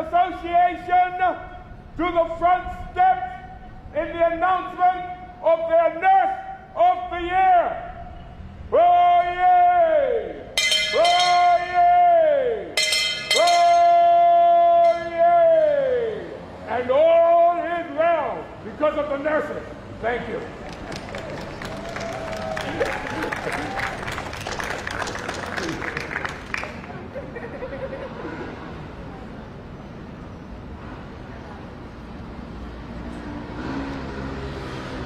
Association to the front steps in the announcement of their Nurse of the Year. Oh, yay! Oh, yay! Oh, yay! And all is well because of the nurses. Thank you.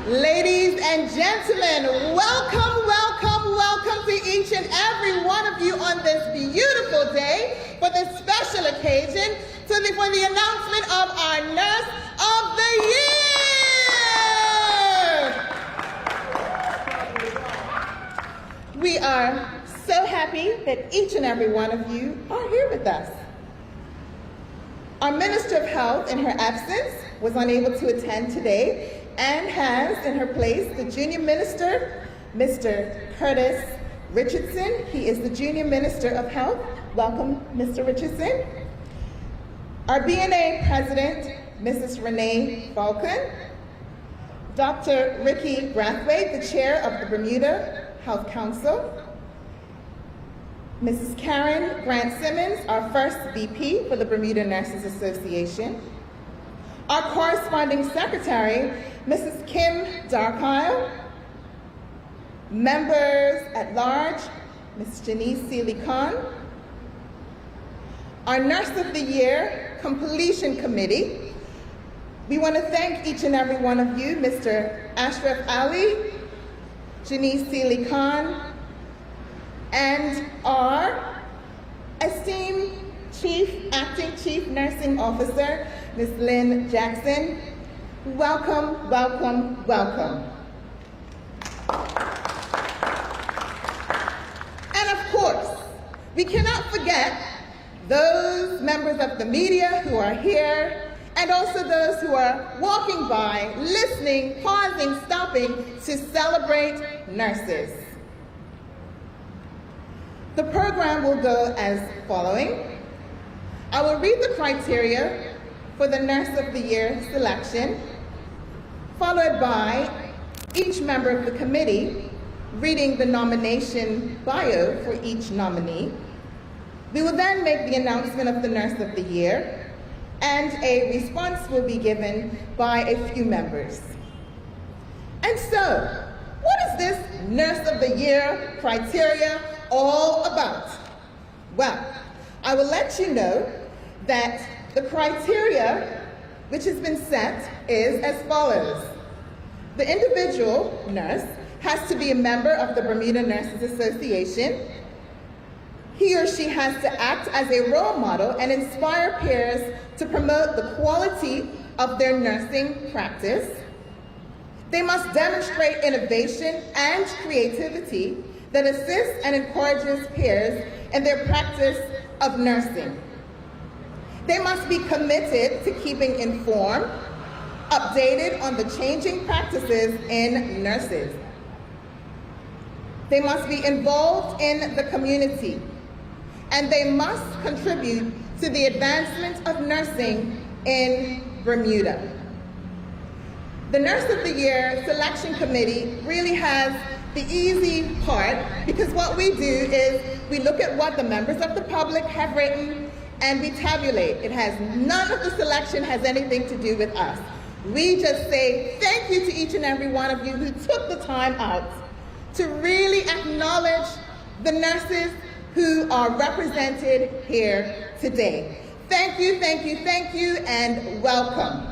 Ladies and gentlemen, welcome, welcome, welcome to each and every one of you on this beautiful day for this special occasion for the announcement of our Nurse of the Year. We are so happy that each and every one of you are here with us. Our Minister of Health, in her absence, was unable to attend today and has in her place the Junior Minister, Mr. Curtis Richardson. He is the Junior Minister of Health. Welcome, Mr. Richardson. Our BNA President, Mrs. Renee Falcon. Dr. Ricky Brathwaite, the Chair of the Bermuda Health Council. Mrs. Karen Grant Simmons, our first VP for the Bermuda Nurses Association. Our corresponding secretary, Mrs. Kim Darkile. Members at large, Ms. Janice Seeley-Kahn. Our Nurse of the Year Completion Committee. We want to thank each and every one of you, Mr. Ashraf Ali, Janice Seeley-Kahn, and our esteemed Acting Chief Nursing Officer, Ms. Lynn Jackson. Welcome, welcome, welcome. And of course, we cannot forget those members of the media who are here, and also those who are walking by, listening, pausing, stopping to celebrate nurses. The program will go as following. I will read the criteria for the Nurse of the Year selection, followed by each member of the committee reading the nomination bio for each nominee. We will then make the announcement of the Nurse of the Year, and a response will be given by a few members. And so, what is this Nurse of the Year criteria all about? Well, I will let you know that the criteria which has been set is as follows. The individual nurse has to be a member of the Bermuda Nurses Association. He or she has to act as a role model and inspire peers to promote the quality of their nursing practice. They must demonstrate innovation and creativity that assists and encourages peers in their practice of nursing. They must be committed to keeping informed, updated on the changing practices in nurses. They must be involved in the community, and they must contribute to the advancement of nursing in Bermuda. The Nurse of the Year Selection Committee really has the easy part, because what we do is we look at what the members of the public have written and we tabulate. None of the selection has anything to do with us. We just say thank you to each and every one of you who took the time out to really acknowledge the nurses who are represented here today. Thank you, thank you, thank you, and welcome.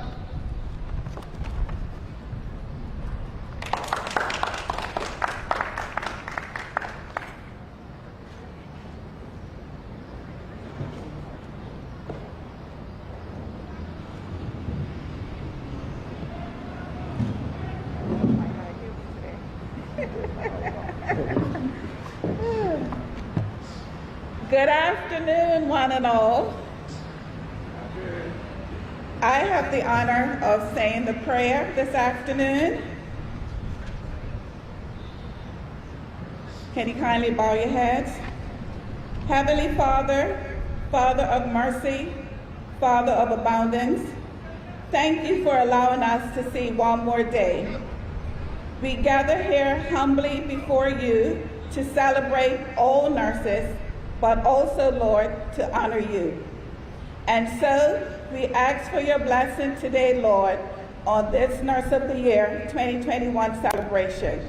Good afternoon, one and all. I have the honor of saying the prayer this afternoon. Can you kindly bow your heads? Heavenly Father, Father of mercy, Father of abundance, thank you for allowing us to see one more day. We gather here humbly before you to celebrate all nurses, but also, Lord, to honor you. And so we ask for your blessing today, Lord, on this Nurse of the Year 2021 celebration.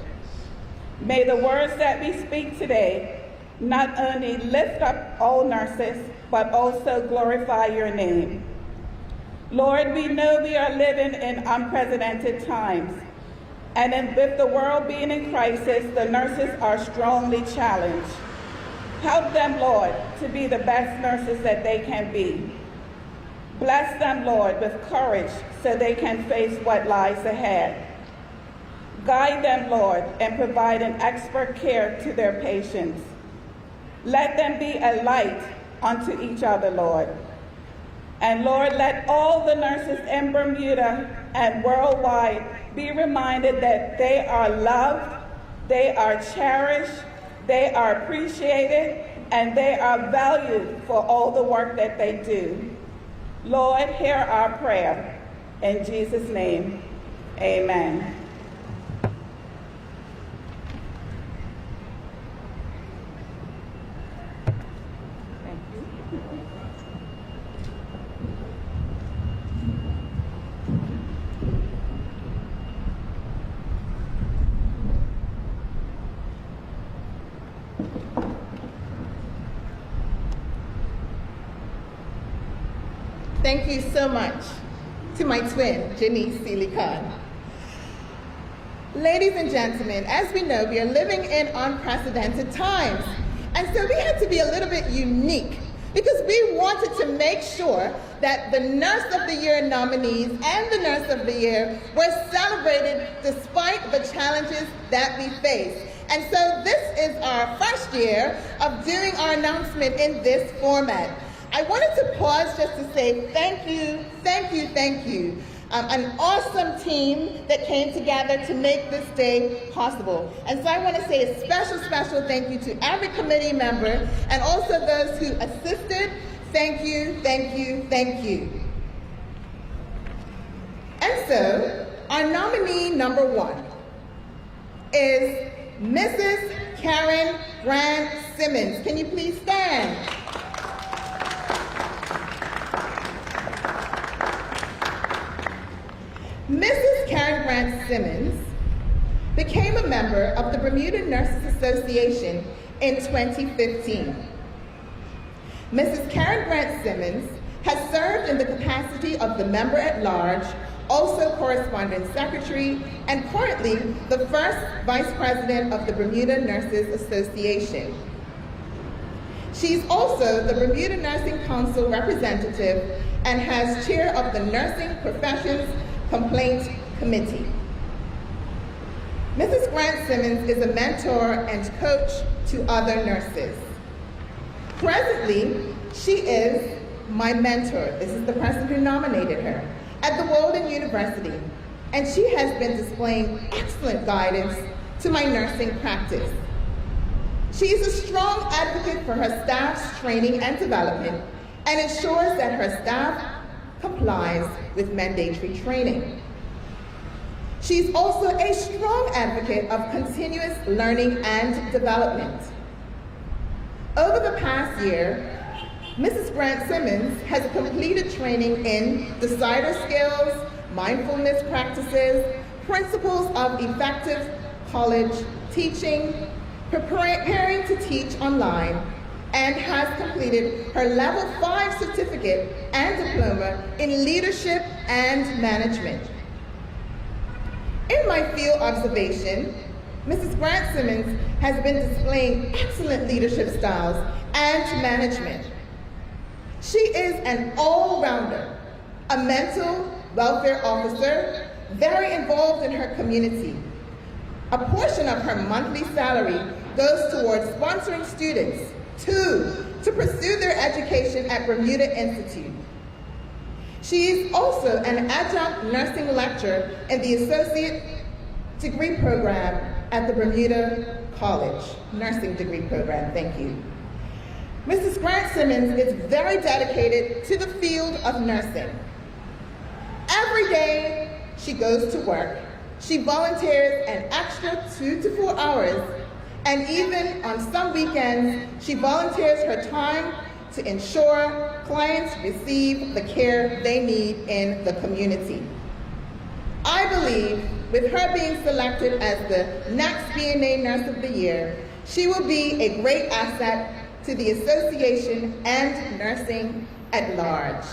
May the words that we speak today not only lift up all nurses, but also glorify your name. Lord, we know we are living in unprecedented times, and with the world being in crisis, the nurses are strongly challenged. Help them, Lord, to be the best nurses that they can be. Bless them, Lord, with courage so they can face what lies ahead. Guide them, Lord, and provide an expert care to their patients. Let them be a light unto each other, Lord. And Lord, let all the nurses in Bermuda and worldwide be reminded that they are loved, they are cherished, they are appreciated, and they are valued for all the work that they do. Lord, hear our prayer. In Jesus' name, amen. Thank you so much to my twin, Janice Seeley Khan. Ladies and gentlemen, as we know, we are living in unprecedented times. And so we had to be a little bit unique because we wanted to make sure that the Nurse of the Year nominees and the Nurse of the Year were celebrated despite the challenges that we face. And so this is our first year of doing our announcement in this format. I wanted to pause just to say thank you, thank you, thank you. An awesome team that came together to make this day possible. And so I want to say a special, special thank you to every committee member and also those who assisted. Thank you, thank you, thank you. And so our nominee number one is Mrs. Karen Grant Simmons. Can you please stand? Mrs. Karen Grant Simmons became a member of the Bermuda Nurses Association in 2015. Mrs. Karen Grant Simmons has served in the capacity of the member at large, also correspondence secretary, and currently the first vice president of the Bermuda Nurses Association. She's also the Bermuda Nursing Council representative and has chair of the Nursing Professions Complaint Committee. Mrs. Grant Simmons is a mentor and coach to other nurses. Presently, she is my mentor. This is the person who nominated her at the Walden University, and she has been displaying excellent guidance to my nursing practice. She is a strong advocate for her staff's training and development and ensures that her staff complies with mandatory training. She's also a strong advocate of continuous learning and development. Over the past year, Mrs. Grant Simmons has completed training in decider skills, mindfulness practices, principles of effective college teaching, preparing to teach online, and has completed her Level 5 certificate and diploma in leadership and management. In my field observation, Mrs. Grant Simmons has been displaying excellent leadership styles and management. She is an all-rounder, a mental welfare officer, very involved in her community. A portion of her monthly salary goes towards sponsoring students to pursue their education at Bermuda Institute. She is also an adjunct nursing lecturer in the associate degree program at the Bermuda College, nursing degree program, thank you. Mrs. Grant Simmons is very dedicated to the field of nursing. Every day she goes to work. She volunteers an extra 2 to 4 hours, and even on some weekends, she volunteers her time to ensure clients receive the care they need in the community. I believe with her being selected as the next BNA Nurse of the Year, she will be a great asset to the association and nursing at large.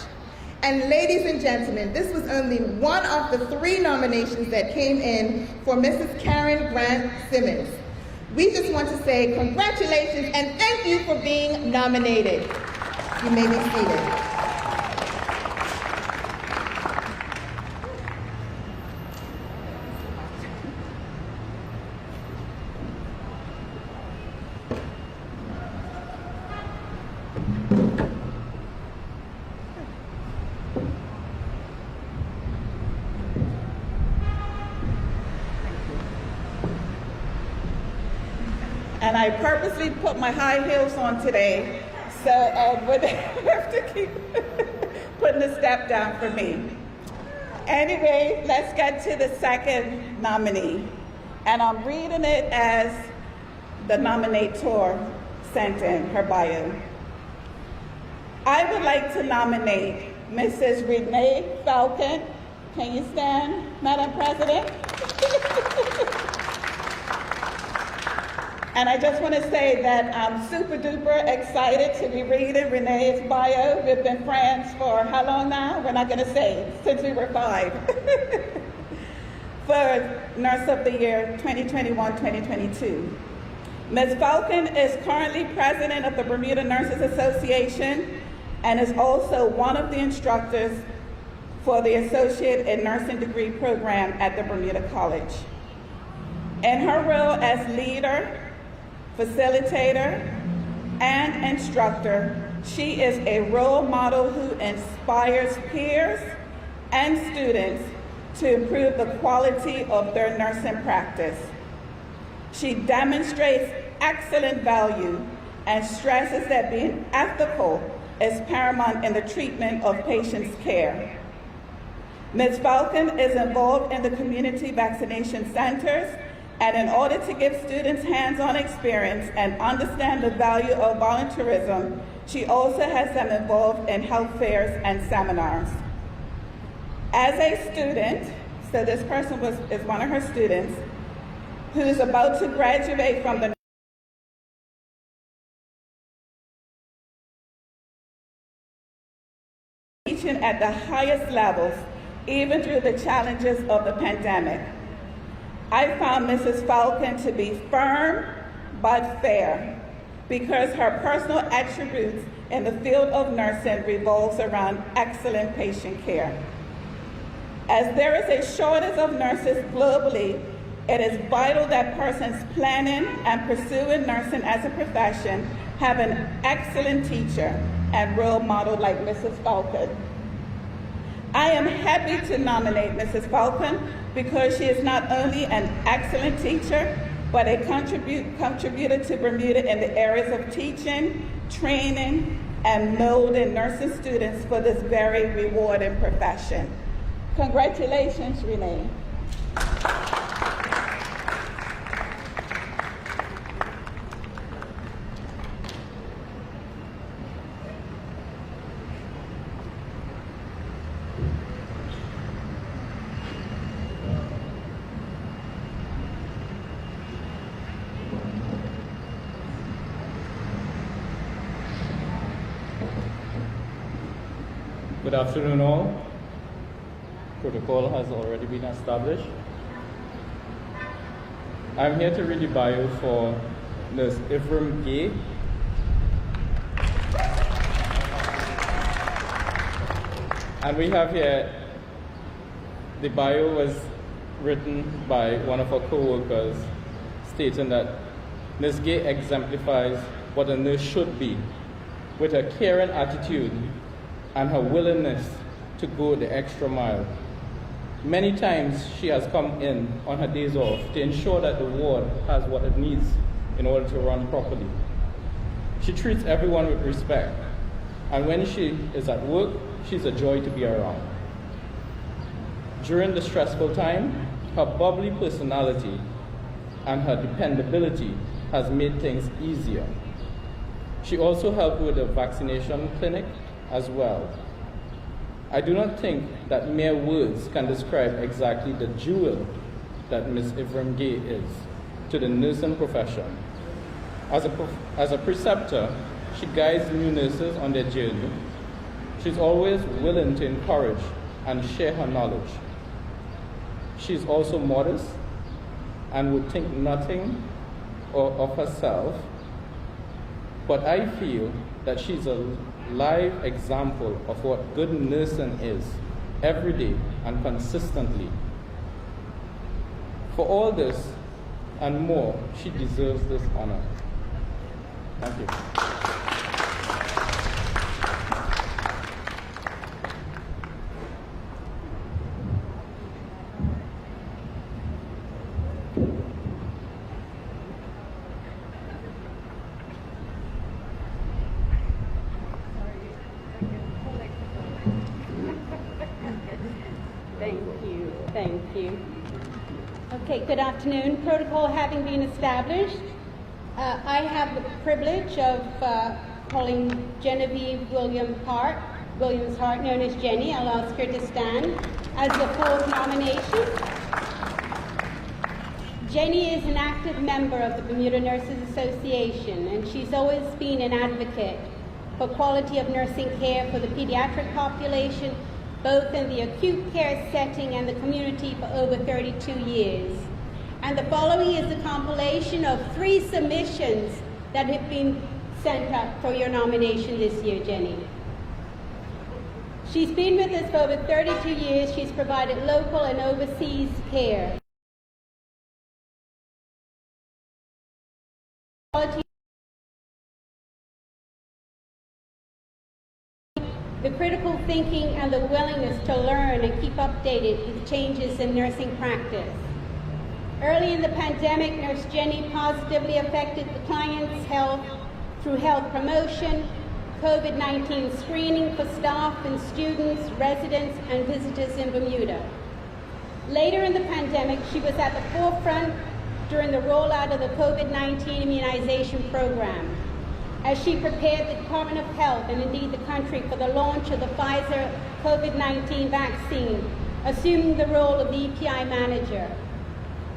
And ladies and gentlemen, this was only one of the 3 nominations that came in for Mrs. Karen Grant Simmons. We just want to say congratulations and thank you for being nominated. You may be seated. And I purposely put my high heels on today, so would have to keep putting a step down for me. Anyway, let's get to the second nominee. And I'm reading it as the nominator sent in her bio. I would like to nominate Mrs. Renee Falcon. Can you stand, Madam President? And I just want to say that I'm super duper excited to be reading Renee's bio. We've been friends for how long now? We're not going to say, since we were 5. For Nurse of the Year 2021-2022. Ms. Falcon is currently president of the Bermuda Nurses Association and is also one of the instructors for the Associate in Nursing degree program at the Bermuda College. In her role as leader, facilitator, and instructor, she is a role model who inspires peers and students to improve the quality of their nursing practice. She demonstrates excellent value and stresses that being ethical is paramount in the treatment of patients' care. Ms. Falcon is involved in the community vaccination centers, and in order to give students hands-on experience and understand the value of volunteerism, she also has them involved in health fairs and seminars. As a student, so this person is one of her students, who is about to graduate from the teaching at the highest levels, even through the challenges of the pandemic. I found Mrs. Falcon to be firm but fair because her personal attributes in the field of nursing revolves around excellent patient care. As there is a shortage of nurses globally, it is vital that persons planning and pursuing nursing as a profession have an excellent teacher and role model like Mrs. Falcon. I am happy to nominate Mrs. Falcon because she is not only an excellent teacher, but a contributor to Bermuda in the areas of teaching, training, and molding nursing students for this very rewarding profession. Congratulations, Renee. Good afternoon all. Protocol has already been established. I'm here to read the bio for Nurse Ephraim Gay. And we have here, the bio was written by one of our co-workers stating that Ms. Gay exemplifies what a nurse should be, with her caring attitude and her willingness to go the extra mile. Many times she has come in on her days off to ensure that the ward has what it needs in order to run properly. She treats everyone with respect, and when she is at work, she's a joy to be around. During the stressful time, her bubbly personality and her dependability has made things easier. She also helped with the vaccination clinic as well. I do not think that mere words can describe exactly the jewel that Ms. Ivram Gay is to the nursing profession. As a preceptor, she guides new nurses on their journey. She's always willing to encourage and share her knowledge. She's also modest and would think nothing of herself, but I feel that she's a live example of what good nursing is every day and consistently. For all this and more, she deserves this honor. Thank you. Thank you. Okay, good afternoon. Protocol having been established, I have the privilege of calling Genevieve Williams Hart, known as Jenny. I'll ask her to stand as the fourth nomination. Jenny is an active member of the Bermuda Nurses Association, and she's always been an advocate for quality of nursing care for the pediatric population, both in the acute care setting and the community for over 32 years. And the following is a compilation of 3 submissions that have been sent up for your nomination this year, Jenny. She's been with us for over 32 years. She's provided local and overseas care. The critical thinking and the willingness to learn and keep updated with changes in nursing practice. Early in the pandemic, Nurse Jenny positively affected the client's health through health promotion, COVID-19 screening for staff and students, residents, and visitors in Bermuda. Later in the pandemic, she was at the forefront during the rollout of the COVID-19 immunization program, as she prepared the Department of Health and indeed the country for the launch of the Pfizer COVID-19 vaccine, assuming the role of the EPI manager.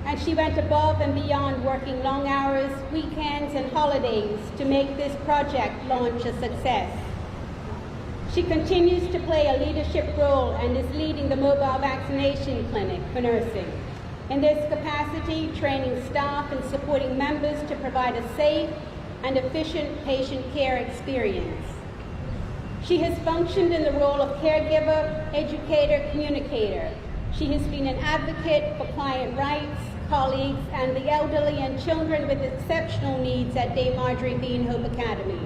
And she went above and beyond, working long hours, weekends, and holidays to make this project launch a success. She continues to play a leadership role and is leading the mobile vaccination clinic for nursing. In this capacity, training staff and supporting members to provide a safe and efficient patient care experience. She has functioned in the role of caregiver, educator, communicator. She has been an advocate for client rights, colleagues, and the elderly and children with exceptional needs at Dame Marjorie Bean Hope Academy.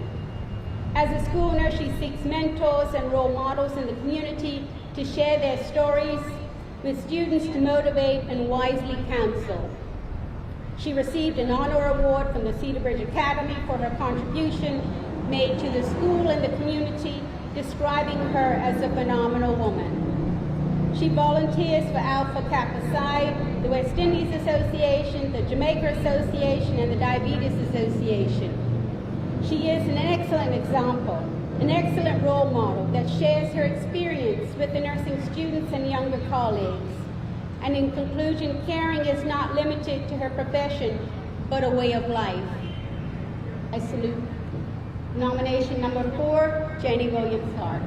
As a school nurse, she seeks mentors and role models in the community to share their stories with students to motivate and wisely counsel. She received an honor award from the Cedarbridge Academy for her contribution made to the school and the community, describing her as a phenomenal woman. She volunteers for Alpha Kappa Psi, the West Indies Association, the Jamaica Association, and the Diabetes Association. She is an excellent example, an excellent role model that shares her experience with the nursing students and younger colleagues. And in conclusion, caring is not limited to her profession, but a way of life. I salute. Nomination number 4, Jenny Williams Hart.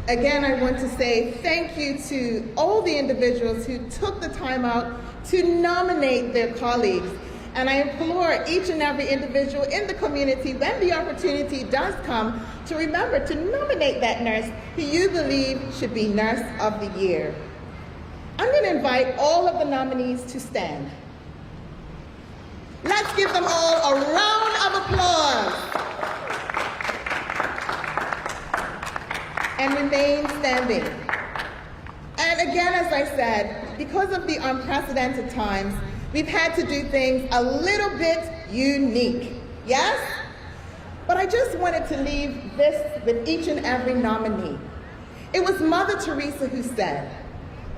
Again, I want to say thank you to all the individuals who took the time out to nominate their colleagues. And I implore each and every individual in the community, when the opportunity does come, to remember to nominate that nurse who you believe should be Nurse of the Year. I'm going to invite all of the nominees to stand. Let's give them all a round of applause. And remain standing. And again, as I said, because of the unprecedented times, we've had to do things a little bit unique. Yes? But I just wanted to leave this with each and every nominee. It was Mother Teresa who said,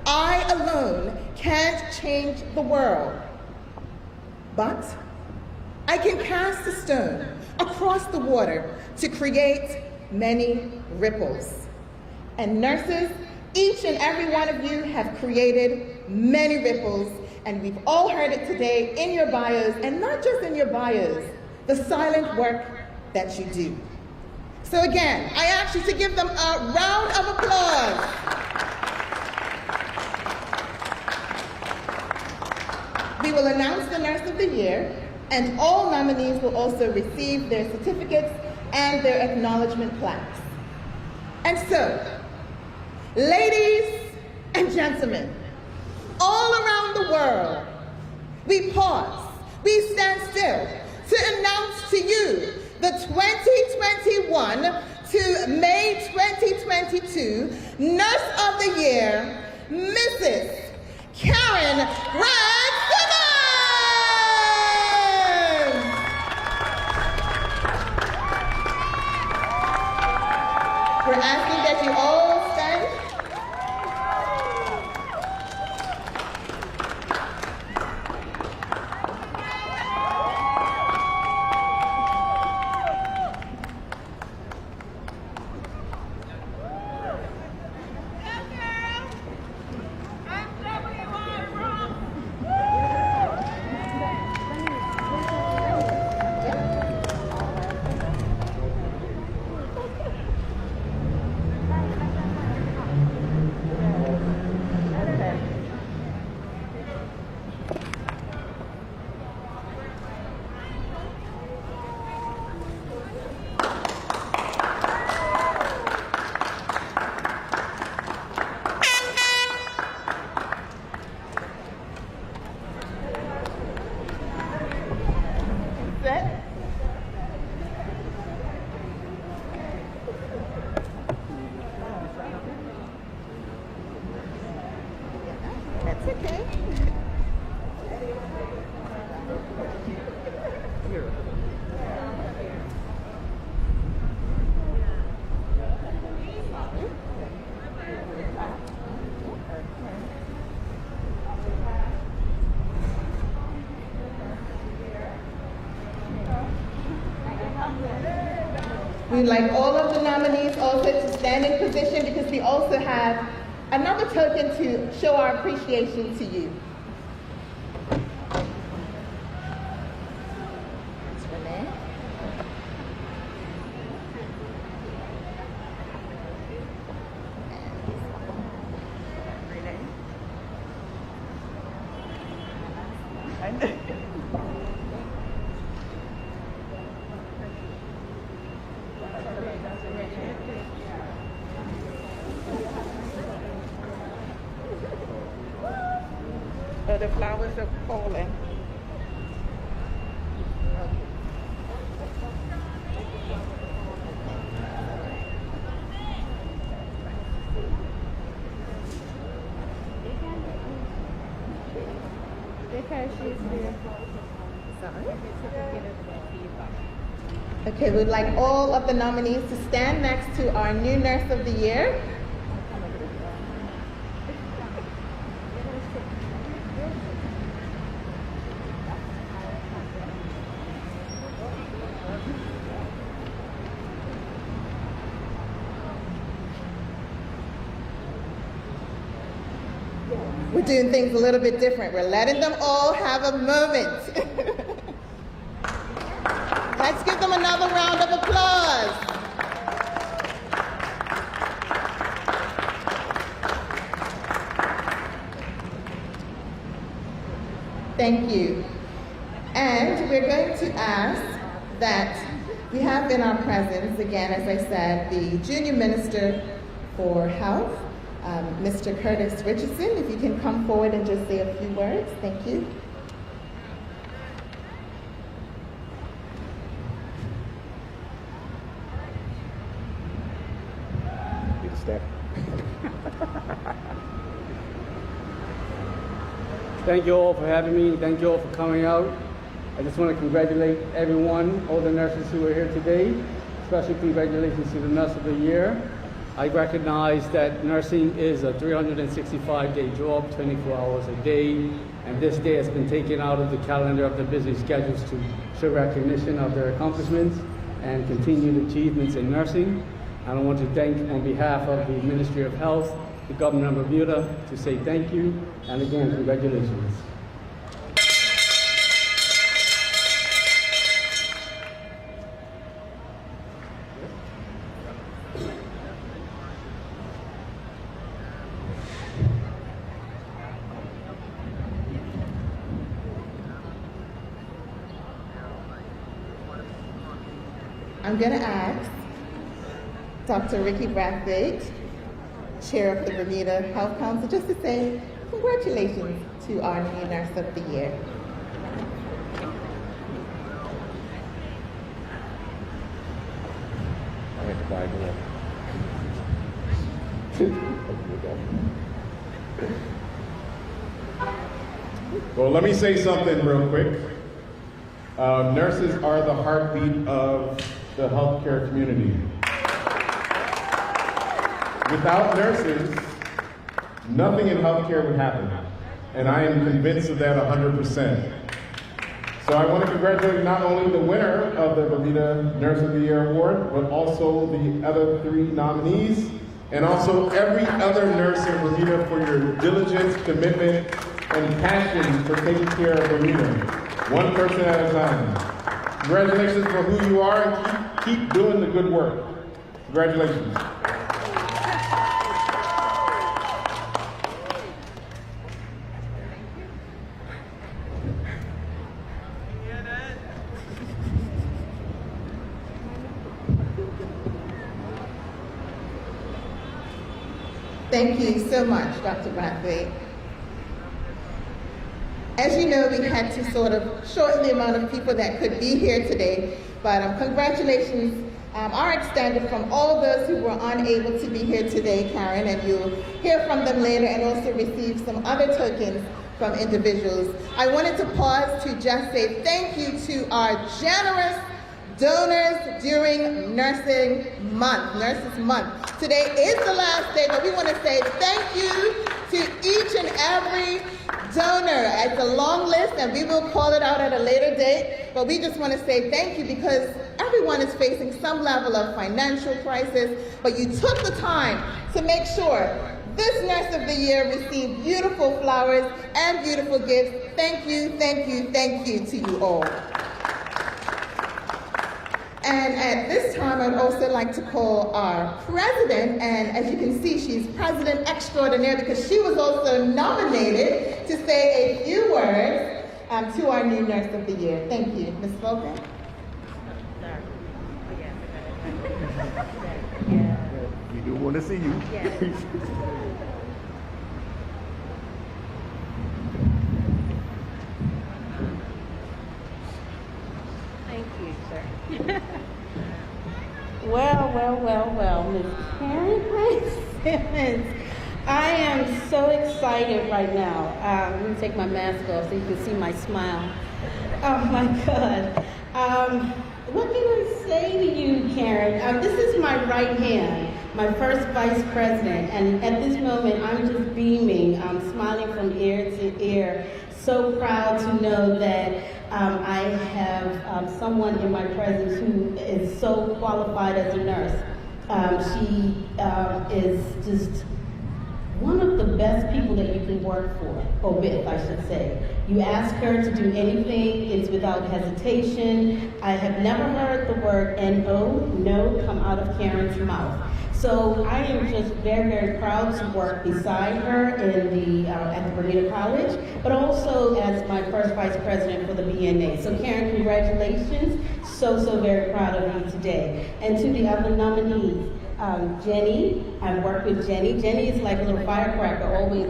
"I alone can't change the world, but I can cast a stone across the water to create many ripples." And nurses, each and every one of you have created many ripples, and we've all heard it today in your bios, and not just in your bios, the silent work that you do. So again, I ask you to give them a round of applause. We will announce the Nurse of the Year, and all nominees will also receive their certificates and their acknowledgement plaques. And so, ladies and gentlemen, all around the world, we pause, we stand still to announce to you the 2021 to May 2022 Nurse of the Year, Mrs. Karen Grant Simmons! We're asking that you all stand. That's okay. We'd like all of the nominees also to stand in position because we also have another token to show our appreciation to you. It's Renee. The flowers are falling. Okay, we'd like all of the nominees to stand next to our new Nurse of the Year. We're doing things a little bit different. We're letting them all have a moment. Let's give them another round of applause. Thank you. And we're going to ask that we have in our presence, again, as I said, the Junior Minister for Health, Mr. Curtis Richardson, if you can come forward and just say a few words. Thank you. Thank you all for having me. Thank you all for coming out. I just want to congratulate everyone, all the nurses who are here today. Especially congratulations to the Nurse of the Year. I recognize that nursing is a 365-day job, 24 hours a day, and this day has been taken out of the calendar of the busy schedules to show recognition of their accomplishments and continued achievements in nursing. And I want to thank, on behalf of the Ministry of Health, the Governor of Bermuda, to say thank you, and again, congratulations. I'm going to ask Dr. Ricky Brathwaite, Chair of the Bermuda Health Council, just to say congratulations to our new Nurse of the Year. I had to buy more. Well, let me say something real quick. Nurses are the heartbeat of the healthcare community. Without nurses, nothing in healthcare would happen. And I am convinced of that 100%. So I want to congratulate not only the winner of the Bermuda Nurse of the Year Award, but also the other 3 nominees, and also every other nurse in Bermuda for your diligence, commitment, and passion for taking care of Bermuda, one person at a time. Congratulations for who you are, and keep doing the good work. Congratulations. Thank you so much, Dr. Brathwaite. As you know, we had to sort of shorten the amount of people that could be here today, but congratulations are extended from all those who were unable to be here today, Karen, and you'll hear from them later and also receive some other tokens from individuals. I wanted to pause to just say thank you to our generous donors during Nurses Month. Today is the last day, but we want to say thank you to each and every donor. It's a long list, and we will call it out at a later date, but we just want to say thank you because everyone is facing some level of financial crisis, but you took the time to make sure this Nurse of the Year received beautiful flowers and beautiful gifts. Thank you, thank you, thank you to you all. And at this time, I'd also like to call our president, and as you can see, she's president extraordinaire because she was also nominated to say a few words to our new Nurse of the Year. Thank you. Ms. Falcon? We do want to see you. Thank you, sir. Well, Ms. Karen Simmons. I am so excited right now. Let me take my mask off so you can see my smile. Oh my God. What can I say to you, Karen? This is my right hand, my first vice president, and at this moment I'm just beaming. I'm smiling from ear to ear. So proud to know that I have someone in my presence who is so qualified as a nurse. She is just one of the best people that you can work for, or with, I should say. You ask her to do anything, it's without hesitation. I have never heard the word no come out of Karen's mouth. So I am just very, very proud to work beside her in at the Bermuda College, but also as my first vice president for the BNA. So Karen, congratulations. So very proud of you today. And to the other nominees, Jenny. I've worked with Jenny. Jenny is like a little firecracker, always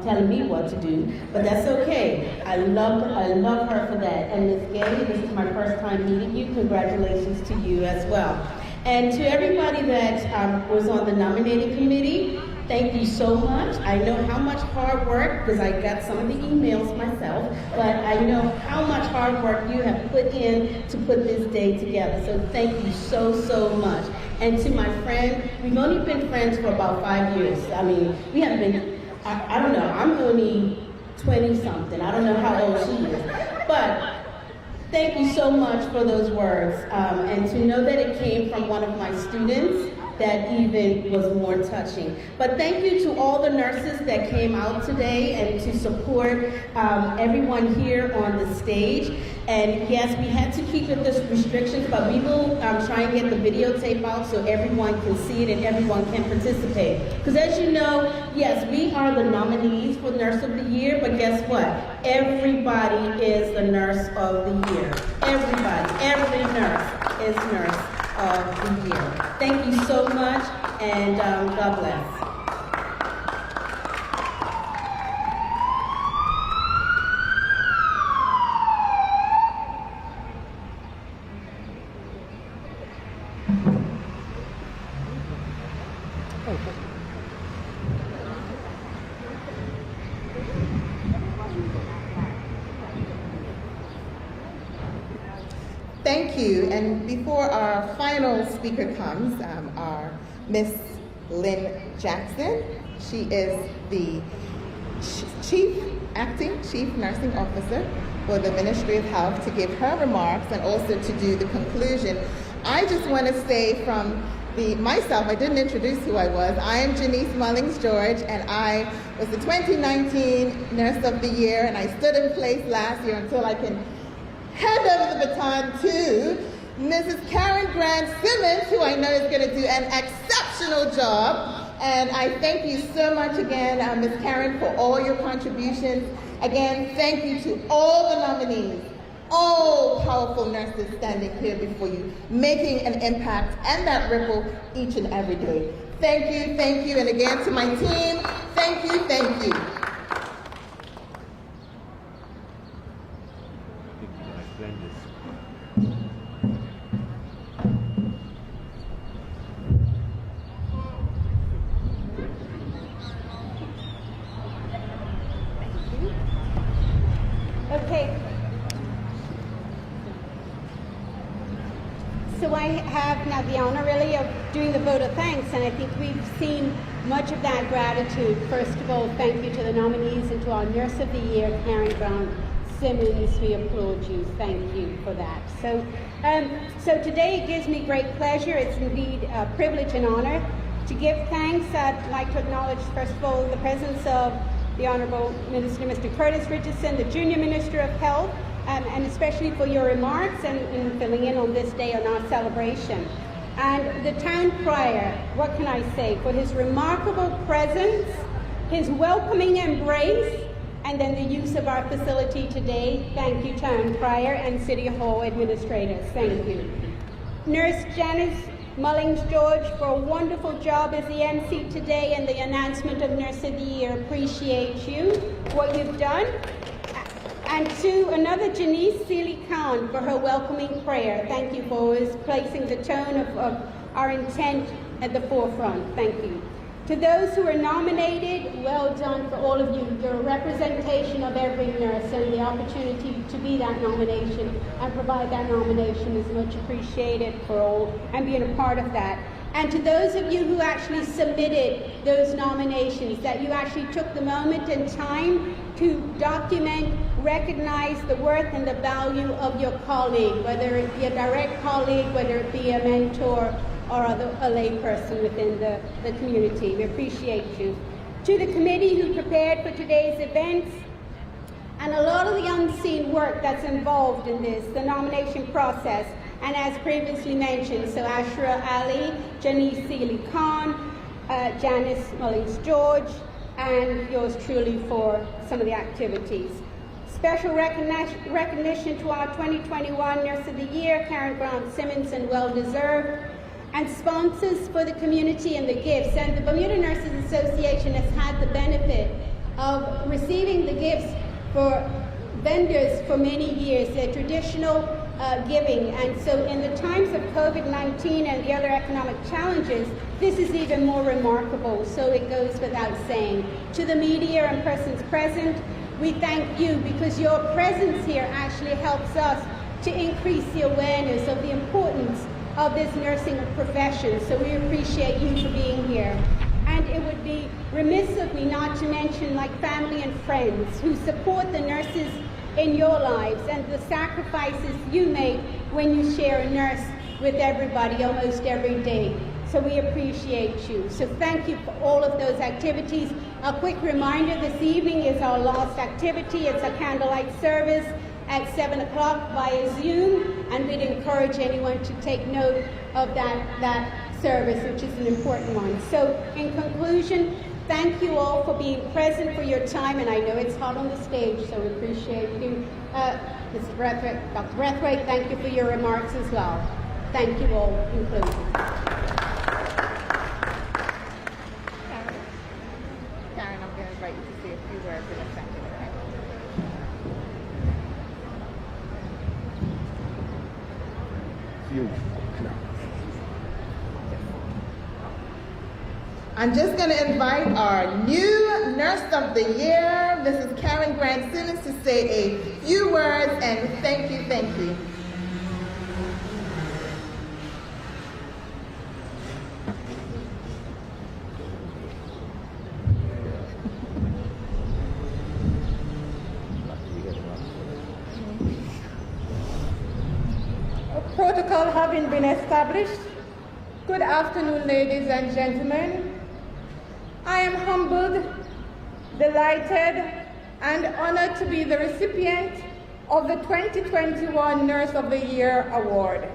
telling me what to do, but that's okay. I love her for that. And Ms. Gay, this is my first time meeting you. Congratulations to you as well. And to everybody that was on the nominating committee, thank you so much. I know how much hard work, because I got some of the emails myself, but I know how much hard work you have put in to put this day together. So thank you so, so much. And to my friend, we've only been friends for about 5 years. I mean, we haven't been, I don't know, I'm only 20-something. I don't know how old she is. But thank you so much for those words. And to know that it came from one of my students, that even was more touching. But thank you to all the nurses that came out today and to support everyone here on the stage. And yes, we had to keep it this restrictions, but we will try and get the videotape out so everyone can see it and everyone can participate. Because as you know, yes, we are the nominees for Nurse of the Year, but guess what? Everybody is the Nurse of the Year. Everybody, every nurse is Nurse of the Year. Thank you so much, and God bless. Thank you. And before our final speaker comes, our Miss Lynn Jackson. She is the acting chief nursing officer for the Ministry of Health, to give her remarks and also to do the conclusion. I just want to say from myself, I didn't introduce who I was. I am Janice Mullings-George, and I was the 2019 Nurse of the Year, and I stood in place last year until I can hand over the baton to Mrs. Karen Grant Simmons, who I know is going to do an exceptional job. And I thank you so much again, Ms. Karen, for all your contributions. Again, thank you to all the nominees, all powerful nurses standing here before you, making an impact and that ripple each and every day. Thank you, and again to my team, thank you. Okay. So I have now the honor really of doing the vote of thanks, and I think we've seen much of that gratitude. First of all, thank you to the nominees and to our Nurse of the Year, Karen Grant Simmons. We applaud you. Thank you for that. So today it gives me great pleasure. It's indeed a privilege and honor to give thanks. I'd like to acknowledge, first of all, the presence of the Honorable Minister, Mr. Curtis Richardson, the Junior Minister of Health, and especially for your remarks and filling in on this day on our celebration. And the town crier, what can I say, for his remarkable presence, his welcoming embrace, and then the use of our facility today. Thank you, town crier and City Hall administrators. Thank you. Nurse Janice Mullings-George for a wonderful job as the MC today and the announcement of Nurse of the Year. Appreciate you, what you've done. And to another Janice Sealy-Khan for her welcoming prayer. Thank you for always placing the tone of our intent at the forefront. Thank you. To those who are nominated, well done for all of you. You're a representation of every nurse, and the opportunity to be that nomination and provide that nomination is much appreciated for all and being a part of that. And to those of you who actually submitted those nominations, that you actually took the moment and time to document, recognize the worth and the value of your colleague, whether it be a direct colleague, whether it be a mentor, or a lay person within the community. We appreciate you. To the committee who prepared for today's events, and a lot of the unseen work that's involved in this, the nomination process, and as previously mentioned, so Ashra Ali, Janice Sealy-Khan, Janice Mullings-George, and yours truly for some of the activities. Special recognition to our 2021 Nurse of the Year, Karen Grant Simmons, and well-deserved. and sponsors for the community and the gifts. And the Bermuda Nurses Association has had the benefit of receiving the gifts for vendors for many years, their traditional giving. And so in the times of COVID-19 and the other economic challenges, this is even more remarkable, so it goes without saying. To the media and persons present, we thank you because your presence here actually helps us to increase the awareness of the importance of this nursing profession. So we appreciate you for being here. And it would be remiss of me not to mention like family and friends who support the nurses in your lives and the sacrifices you make when you share a nurse with everybody almost every day. So we appreciate you. So thank you for all of those activities. A quick reminder, this evening is our last activity. It's a candlelight service at 7 o'clock via Zoom, and we'd encourage anyone to take note of that service, which is an important one. So in conclusion, thank you all for being present, for your time, and I know it's hot on the stage, so we appreciate you. Mrs. Brathwaite, Dr. Brathwaite, thank you for your remarks as well. Thank you all in closing. Karen, I'm going to invite you to say a few words in a second, okay? I'm just going to invite our new Nurse of the Year, Mrs. Karen Grant Simmons, to say a few words and thank you, thank you. Protocol having been established, good afternoon, ladies and gentlemen. I am humbled, delighted, and honored to be the recipient of the 2021 Nurse of the Year Award.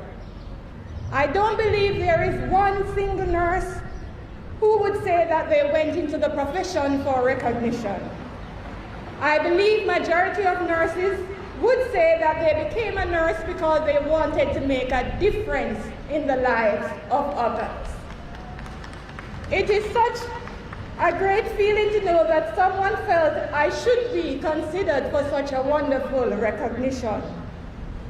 I don't believe there is one single nurse who would say that they went into the profession for recognition. I believe majority of nurses would say that they became a nurse because they wanted to make a difference in the lives of others. It is such a great feeling to know that someone felt I should be considered for such a wonderful recognition.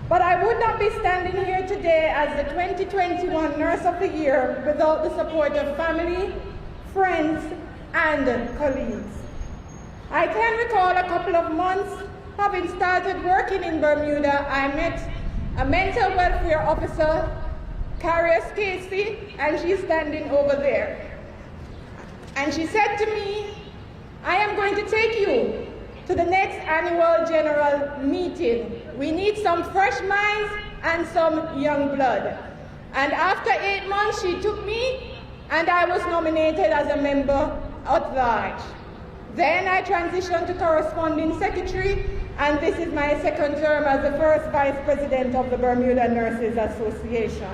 But I would not be standing here today as the 2021 Nurse of the Year without the support of family, friends, and colleagues. I can recall a couple of months having started working in Bermuda, I met a mental welfare officer, Carrier Casey, and she's standing over there. And she said to me, I am going to take you to the next annual general meeting. We need some fresh minds and some young blood. And after 8 months, she took me, and I was nominated as a member at large. Then I transitioned to corresponding secretary, and this is my second term as the first vice president of the Bermuda Nurses Association.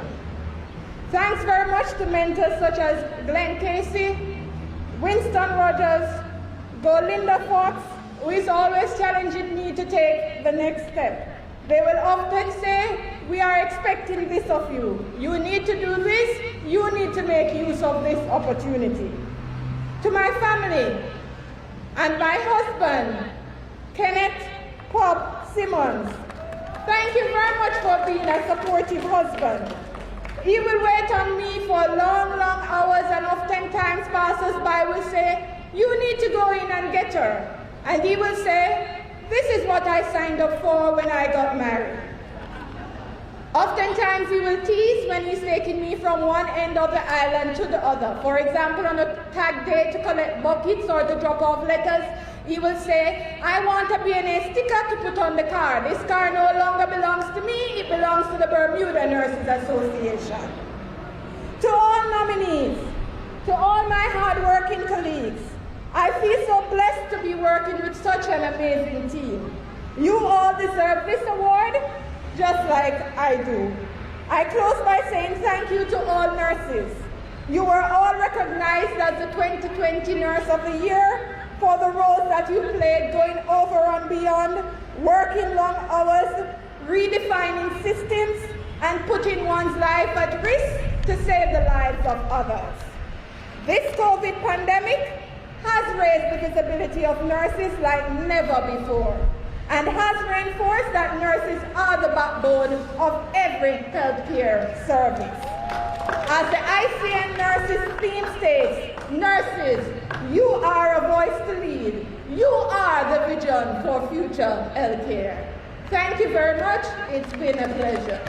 Thanks very much to mentors such as Glenn Casey, Winston Rogers, Golinda Fox, who is always challenging me to take the next step. They will often say, we are expecting this of you. You need to do this, you need to make use of this opportunity. To my family and my husband, Kenneth Pop Simmons, thank you very much for being a supportive husband. He will wait on me for long, long hours, and oftentimes passers-by will say, you need to go in and get her. And he will say, this is what I signed up for when I got married. Oftentimes he will tease when he's taking me from one end of the island to the other. For example, on a tag day to collect buckets or to drop off letters, he will say, I want a B&A sticker to put on the car. This car no longer belongs to me, it belongs to the Bermuda Nurses Association. To all nominees, to all my hard-working colleagues, I feel so blessed to be working with such an amazing team. You all deserve this award, just like I do. I close by saying thank you to all nurses. You were all recognized as the 2020 Nurse of the Year for the roles that you played, going over and beyond, working long hours, redefining systems, and putting one's life at risk to save the lives of others. This COVID pandemic has raised the visibility of nurses like never before and has reinforced that nurses are the backbone of every healthcare service. As the ICN Nurses theme states, nurses, you are a voice to lead. You are the vision for future healthcare. Thank you very much. It's been a pleasure.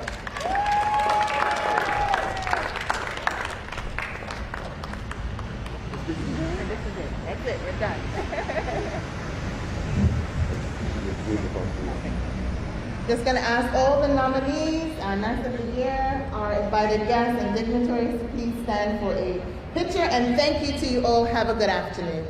That's it, we're done. Just going to ask all the nominees, our Nurse of the Year, our invited guests and dignitaries to please stand for a picture, and thank you to you all. Have a good afternoon.